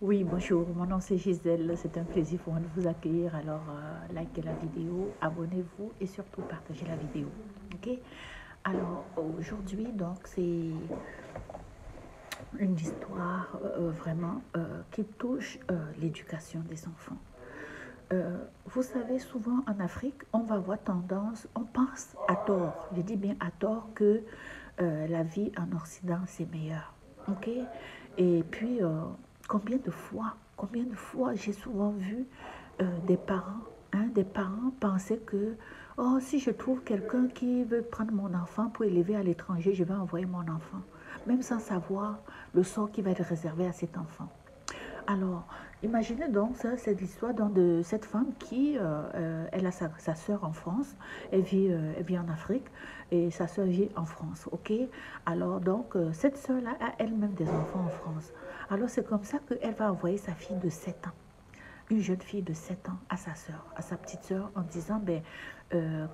Oui, bonjour, mon nom c'est Gisèle, c'est un plaisir pour moi de vous accueillir. Alors, likez la vidéo, abonnez-vous et surtout partagez la vidéo. Ok? Alors, aujourd'hui, donc, c'est une histoire vraiment qui touche l'éducation des enfants. Vous savez, souvent en Afrique, on va avoir tendance, on pense à tort, je dis bien à tort, que la vie en Occident, c'est meilleur. Ok? Et puis, combien de fois j'ai souvent vu des parents penser que, oh, si je trouve quelqu'un qui veut prendre mon enfant pour élever à l'étranger, je vais envoyer mon enfant, même sans savoir le sort qui va être réservé à cet enfant. Alors, imaginez donc, ça, c'est l'histoire de cette femme qui, elle a sa soeur en France, elle vit en Afrique, et sa soeur vit en France, ok? Alors, donc, cette soeur-là a elle-même des enfants en France. Alors, c'est comme ça qu'elle va envoyer sa fille de 7 ans, une jeune fille de 7 ans à sa soeur, à sa petite soeur, en disant, ben,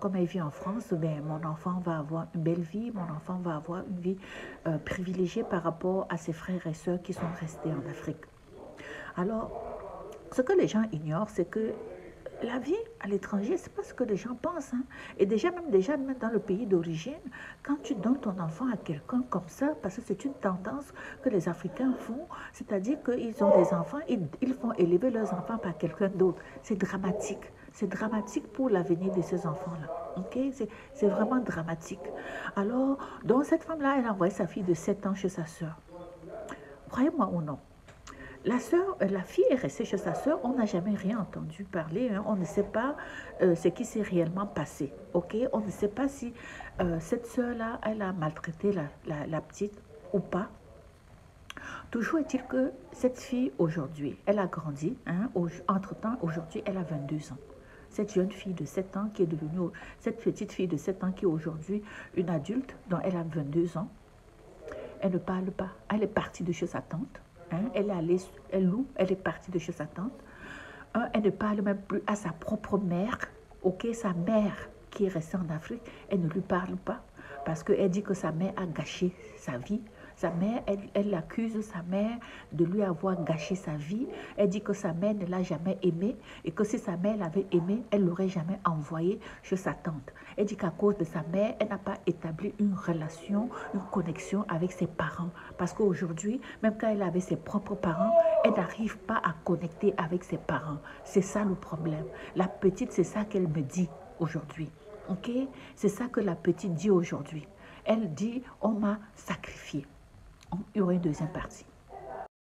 comme elle vit en France, ben, mon enfant va avoir une belle vie, mon enfant va avoir une vie privilégiée par rapport à ses frères et sœurs qui sont restés en Afrique. Alors, ce que les gens ignorent, c'est que la vie à l'étranger, c'est pas ce que les gens pensent. Hein. Et déjà, même dans le pays d'origine, quand tu donnes ton enfant à quelqu'un comme ça, parce que c'est une tendance que les Africains font, c'est-à-dire qu'ils ont des enfants, ils font élever leurs enfants par quelqu'un d'autre. C'est dramatique. C'est dramatique pour l'avenir de ces enfants-là. Okay? C'est vraiment dramatique. Alors, donc cette femme-là, elle a envoyé sa fille de 7 ans chez sa soeur. Croyez-moi ou non, la fille est restée chez sa sœur, on n'a jamais rien entendu parler, hein. On ne sait pas ce qui s'est réellement passé, ok? On ne sait pas si cette sœur-là, elle a maltraité la petite ou pas. Toujours est-il que cette fille, aujourd'hui, elle a grandi, hein. Entre-temps, aujourd'hui, elle a 22 ans. Cette jeune fille de 7 ans qui est devenue, cette petite fille de 7 ans qui est aujourd'hui une adulte, dont elle a 22 ans, elle ne parle pas. Elle est partie de chez sa tante. Hein, elle est allée, elle loue, elle est partie de chez sa tante. Elle ne parle même plus à sa propre mère. Ok, sa mère qui est restée en Afrique, elle ne lui parle pas parce qu'elle dit que sa mère a gâché sa vie. Sa mère, elle accuse sa mère de lui avoir gâché sa vie. Elle dit que sa mère ne l'a jamais aimé et que si sa mère l'avait aimé, elle ne l'aurait jamais envoyé chez sa tante. Elle dit qu'à cause de sa mère, elle n'a pas établi une relation, une connexion avec ses parents. Parce qu'aujourd'hui, même quand elle avait ses propres parents, elle n'arrive pas à connecter avec ses parents. C'est ça le problème. La petite, c'est ça qu'elle me dit aujourd'hui. Ok? C'est ça que la petite dit aujourd'hui. Elle dit, on m'a sacrifié. Il y aura une deuxième partie.